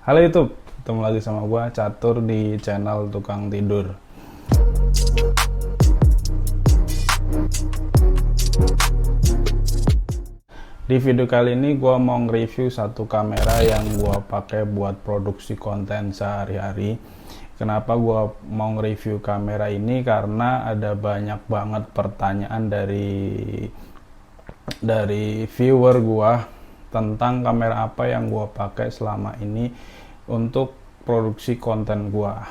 Halo YouTube, ketemu lagi sama gua Catur di channel Tukang Tidur. Di video kali ini gua mau nge-review satu kamera yang gua pakai buat produksi konten sehari-hari. Kenapa gua mau nge-review kamera ini? Karena ada banyak banget pertanyaan dari viewer gua tentang kamera apa yang gua pakai selama ini untuk produksi konten gua.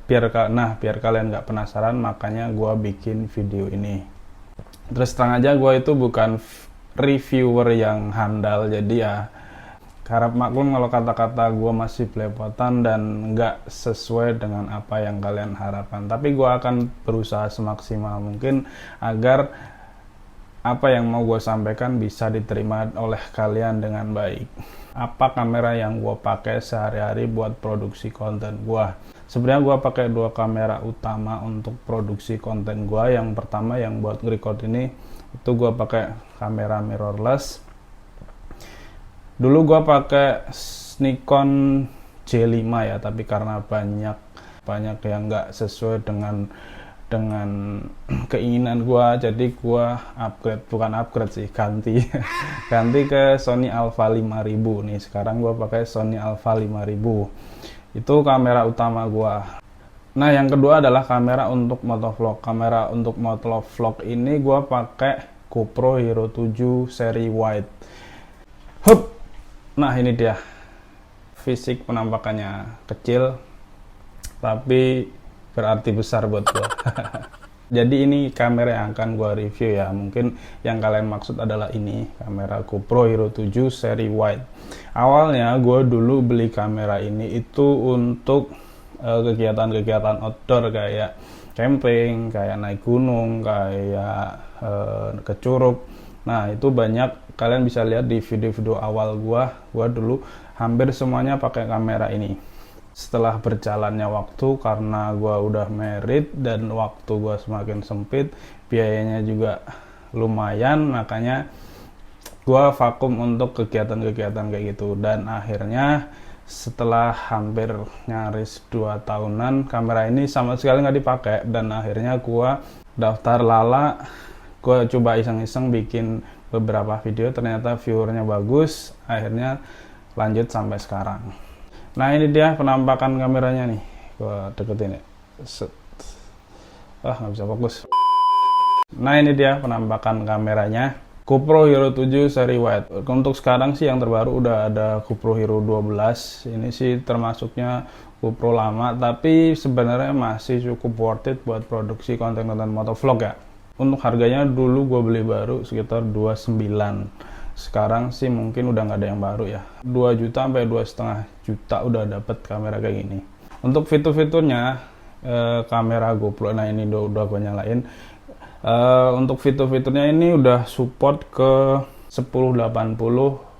Biar kalian nggak penasaran, makanya gua bikin video ini. Terus terang aja, gua itu bukan reviewer yang handal, jadi ya harap maklum kalau kata-kata gue masih belepotan dan nggak sesuai dengan apa yang kalian harapkan. Tapi gue akan berusaha semaksimal mungkin agar apa yang mau gue sampaikan bisa diterima oleh kalian dengan baik. Apa kamera yang gue pakai sehari-hari buat produksi konten gue? Sebenarnya gue pakai dua kamera utama untuk produksi konten gue. Yang pertama yang buat record ini itu gue pakai kamera mirrorless. Dulu gue pakai Nikon J5 ya, tapi karena banyak yang nggak sesuai dengan keinginan gue, jadi gue ganti ganti ke Sony Alpha 5000 nih. Sekarang gue pakai Sony Alpha 5000. Itu kamera utama gue. Nah, yang kedua adalah kamera untuk motovlog. Kamera untuk motovlog ini gue pakai GoPro Hero 7 seri wide. Hup. Nah, ini dia. Fisik penampakannya kecil, tapi berarti besar buat gue. Jadi ini kamera yang akan gue review ya. Mungkin yang kalian maksud adalah ini, kamera GoPro Hero 7 seri wide. Awalnya gue dulu beli kamera ini itu untuk kegiatan-kegiatan outdoor kayak camping, kayak naik gunung, kayak ke Curug. Nah, itu banyak kalian bisa lihat di video-video awal gua dulu hampir semuanya pakai kamera ini. Setelah berjalannya waktu, karena gua udah married dan waktu gua semakin sempit, biayanya juga lumayan, makanya gua vakum untuk kegiatan-kegiatan kayak gitu. Dan akhirnya setelah hampir nyaris 2 tahunan, kamera ini sama sekali nggak dipakai, dan akhirnya gua daftar Lala. Gua coba iseng-iseng bikin beberapa video, ternyata viewernya bagus, akhirnya lanjut sampai sekarang. Nah, ini dia penampakan kameranya nih. Gua deketin ya. Nggak bisa fokus. Nah, ini dia penampakan kameranya. GoPro Hero 7 seri wide. Untuk sekarang sih yang terbaru udah ada GoPro Hero 12. Ini sih termasuknya GoPro lama, tapi sebenarnya masih cukup worth it buat produksi konten-konten motovlog ya. Untuk harganya dulu gue beli baru sekitar 29. Sekarang sih mungkin udah nggak ada yang baru ya. 2 juta sampai 2,5 juta udah dapet kamera kayak gini. Untuk fitur-fiturnya kamera GoPro, nah ini udah gue nyalain. Untuk fitur-fiturnya ini udah support ke 1080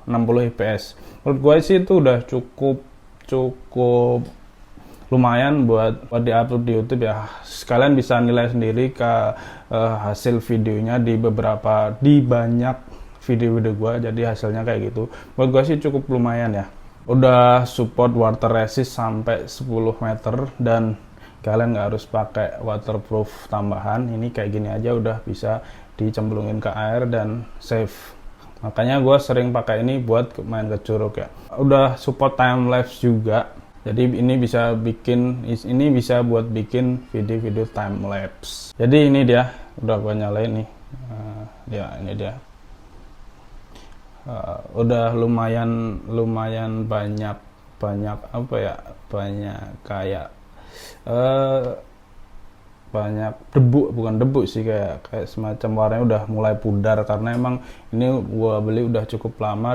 60 fps. Menurut gue sih itu udah cukup lumayan buat di-upload di YouTube ya. Sekalian bisa nilai sendiri ke hasil videonya di banyak video-video gue, jadi hasilnya kayak gitu. Buat gue sih cukup lumayan ya. Udah support water resist sampai 10 meter, dan kalian nggak harus pakai waterproof tambahan. Ini kayak gini aja udah bisa dicemplungin ke air dan safe. Makanya gue sering pakai ini buat main ke Curug ya. Udah support time lapse juga. Jadi ini bisa buat bikin video-video time lapse. Jadi ini dia, udah gue nyalain nih. Ya ini dia. Udah lumayan banyak apa ya? Banyak debu, bukan debu sih, kayak semacam warnanya udah mulai pudar, karena emang ini gua beli udah cukup lama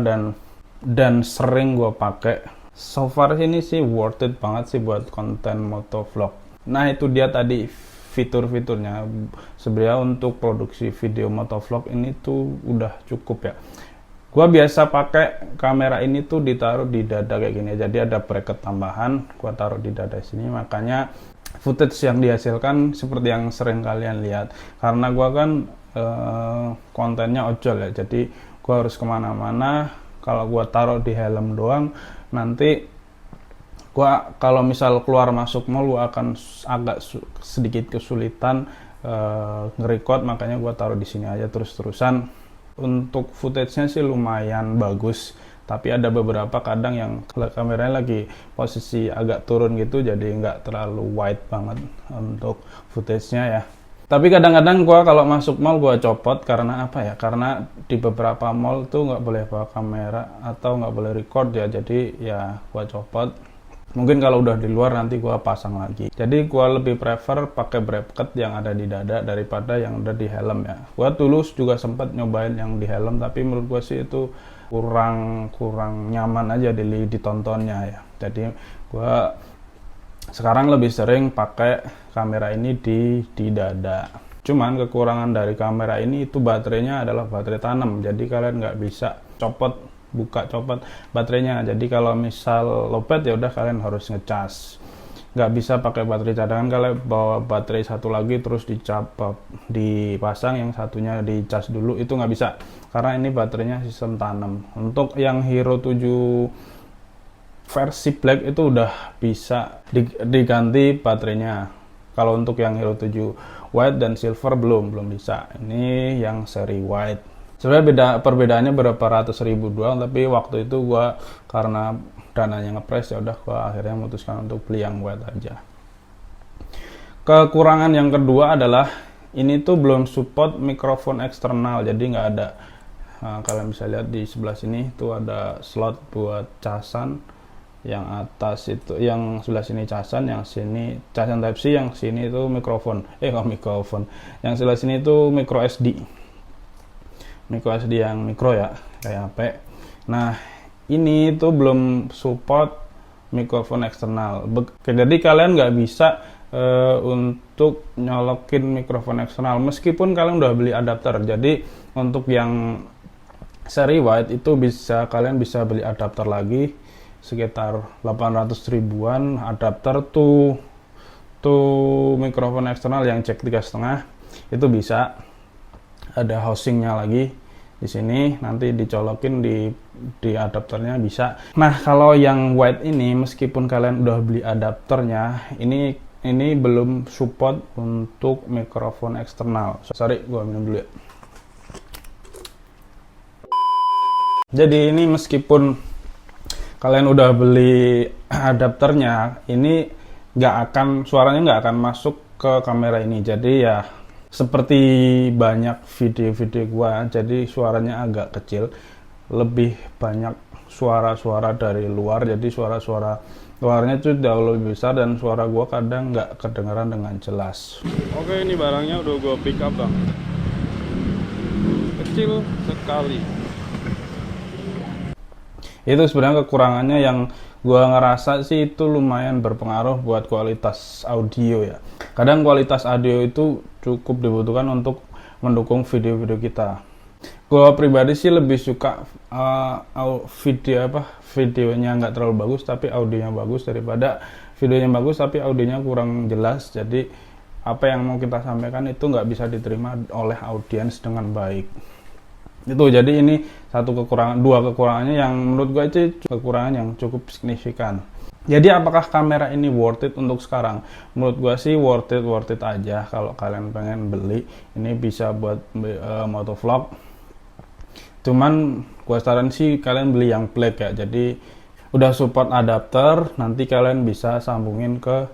dan sering gua pakai. So far ini sih worth it banget sih buat konten motovlog. Nah, itu dia tadi fitur-fiturnya. Sebenarnya untuk produksi video motovlog ini tuh udah cukup ya. Gua biasa pakai kamera ini tuh ditaruh di dada kayak gini, jadi ada bracket tambahan, gua taruh di dada sini, makanya footage yang dihasilkan seperti yang sering kalian lihat. Karena gua kan kontennya ojol ya, jadi gua harus kemana-mana. Kalau gua taruh di helm doang, nanti Gua kalau misal keluar masuk mall gua akan agak sedikit kesulitan nge-record, makanya gua taruh di sini aja terus-terusan. Untuk footage-nya sih lumayan bagus, tapi ada beberapa kadang yang kameranya lagi posisi agak turun gitu, jadi nggak terlalu wide banget untuk footage-nya ya. Tapi kadang-kadang gua kalau masuk mall gua copot, karena apa ya, karena di beberapa mall tuh nggak boleh bawa kamera atau nggak boleh record ya, jadi ya gua copot. Mungkin kalau udah di luar nanti gua pasang lagi. Jadi gua lebih prefer pakai bracket yang ada di dada daripada yang ada di helm ya. Gua dulu juga sempat nyobain yang di helm, tapi menurut gua sih itu kurang nyaman aja ditontonnya ya. Jadi gua sekarang lebih sering pakai kamera ini di dada. Cuman kekurangan dari kamera ini itu baterainya adalah baterai tanam. Jadi kalian nggak bisa buka copot baterainya. Jadi kalau misal lowbat ya udah kalian harus ngecas. Nggak bisa pakai baterai cadangan. Kalian bawa baterai satu lagi terus dipasang, yang satunya dicas dulu, itu nggak bisa. Karena ini baterainya sistem tanam. Untuk yang Hero 7 versi Black itu udah bisa diganti baterainya. Kalau untuk yang Hero 7 White dan Silver belum bisa. Ini yang seri White. Sebenarnya perbedaannya berapa ratus ribu doang, tapi waktu itu gua karena dananya ngepres ya udah gua akhirnya memutuskan untuk beli yang White aja. Kekurangan yang kedua adalah ini tuh belum support mikrofon eksternal, jadi nggak ada. Nah, kalian bisa lihat di sebelah sini tuh ada slot buat casan. Yang atas itu, yang sebelah sini casan, yang sini casan Type C, yang sini itu mikrofon. Mikrofon. Yang sebelah sini itu micro SD yang mikro ya, kayak HP. Nah, ini tuh belum support mikrofon eksternal. Jadi kalian nggak bisa untuk nyolokin mikrofon eksternal meskipun kalian udah beli adapter. Jadi untuk yang seri White itu kalian bisa beli adapter lagi sekitar 800 ribuan adapter tuh mikrofon eksternal yang jack 3,5 itu bisa. Ada housingnya lagi di sini, nanti dicolokin di adapternya bisa. Nah, kalau yang White ini meskipun kalian udah beli adapternya, ini belum support untuk mikrofon eksternal. Sorry, gua minum dulu ya. Jadi ini meskipun kalian udah beli adapternya, ini suaranya nggak akan masuk ke kamera ini. Jadi ya seperti banyak video-video gua, jadi suaranya agak kecil, lebih banyak suara-suara dari luar, jadi suara-suara luarnya itu jauh lebih besar dan suara gua kadang nggak kedengaran dengan jelas. Oke, ini barangnya udah gua pick up bang, kecil sekali. Itu sebenarnya kekurangannya yang gua ngerasa sih itu lumayan berpengaruh buat kualitas audio ya. Kadang kualitas audio itu cukup dibutuhkan untuk mendukung video-video kita. Gua pribadi sih lebih suka videonya nggak terlalu bagus tapi audionya bagus, daripada videonya bagus tapi audionya kurang jelas. Jadi apa yang mau kita sampaikan itu nggak bisa diterima oleh audiens dengan baik. Itu jadi ini dua kekurangannya yang menurut gue itu kekurangan yang cukup signifikan. Jadi apakah kamera ini worth it untuk sekarang? Menurut gue sih worth it aja. Kalau kalian pengen beli, ini bisa buat motovlog. Cuman gue saran sih kalian beli yang black ya. Jadi udah support adapter, nanti kalian bisa sambungin ke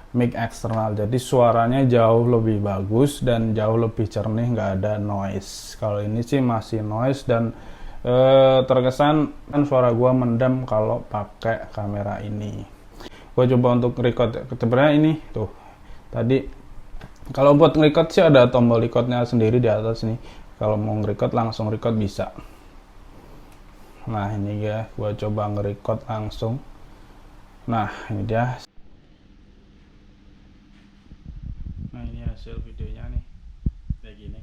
mic eksternal, jadi suaranya jauh lebih bagus dan jauh lebih jernih, nggak ada noise. Kalau ini sih masih noise dan terkesan kan suara gua mendam kalau pakai kamera ini. Gua coba untuk record, sebenarnya ini tuh tadi kalau buat record sih ada tombol recordnya sendiri di atas nih. Kalau mau record langsung record bisa. Nah ini ya, gua coba nge-record langsung. Nah ini dia. Nah ini hasil videonya nih, kayak gini.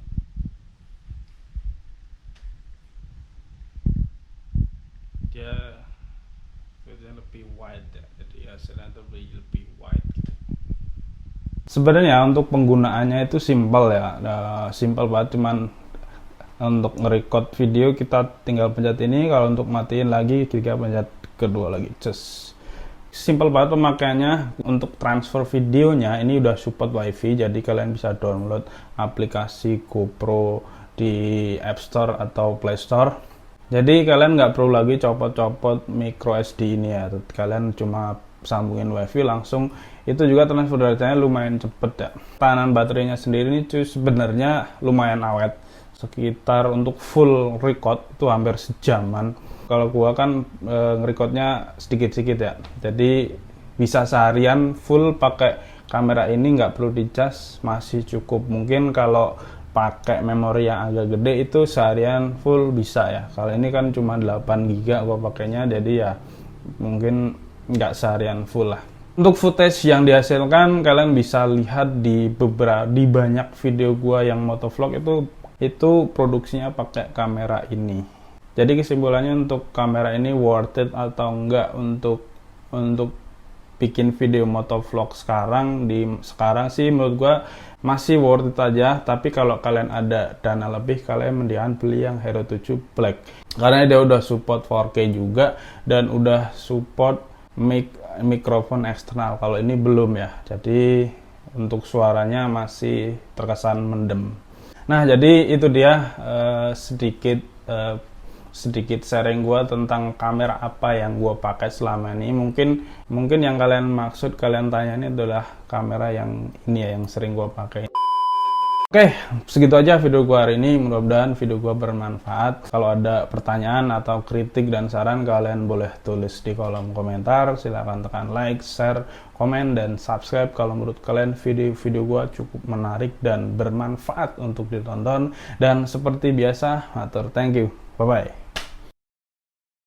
Dia lebih wide ya, jadi hasilnya tuh lebih wide gitu. Sebenarnya untuk penggunaannya itu simpel ya, simpel banget. Cuman untuk nge-record video kita tinggal pencet ini, kalau untuk matiin lagi kita pencet kedua lagi, simple banget pemakaiannya. Untuk transfer videonya ini udah support WiFi, jadi kalian bisa download aplikasi GoPro di App Store atau Play Store. Jadi kalian nggak perlu lagi copot-copot micro SD ini ya, kalian cuma sambungin WiFi langsung. Itu juga transfer datanya lumayan cepet ya. Tahanan baterainya sendiri ini cuy sebenarnya lumayan awet, sekitar untuk full record itu hampir sejaman. Kalau gua kan ngerecordnya sedikit-sedikit ya, jadi bisa seharian full pakai kamera ini, nggak perlu dicas, masih cukup. Mungkin kalau pakai memori yang agak gede itu seharian full bisa ya. Kalau ini kan cuma 8 GB gua pakainya, jadi ya mungkin nggak seharian full lah. Untuk footage yang dihasilkan kalian bisa lihat di banyak video gua yang motovlog itu produksinya pakai kamera ini. Jadi kesimpulannya untuk kamera ini worth it atau enggak untuk bikin video motovlog sekarang sih menurut gua masih worth it aja. Tapi kalau kalian ada dana lebih, kalian mendingan beli yang Hero 7 Black karena dia udah support 4K juga dan udah support mikrofon eksternal. Kalau ini belum ya, jadi untuk suaranya masih terkesan mendem. Nah, jadi itu dia sedikit sharing gue tentang kamera apa yang gue pakai selama ini. Mungkin yang kalian maksud, kalian tanya ini adalah kamera yang ini ya, yang sering gue pakai. Oke, segitu aja video gue hari ini. Mudah-mudahan video gue bermanfaat. Kalau ada pertanyaan atau kritik dan saran, kalian boleh tulis di kolom komentar. Silahkan tekan like, share, komen, dan subscribe kalau menurut kalian video-video gue cukup menarik dan bermanfaat untuk ditonton. Dan seperti biasa, matur thank you. Bye-bye.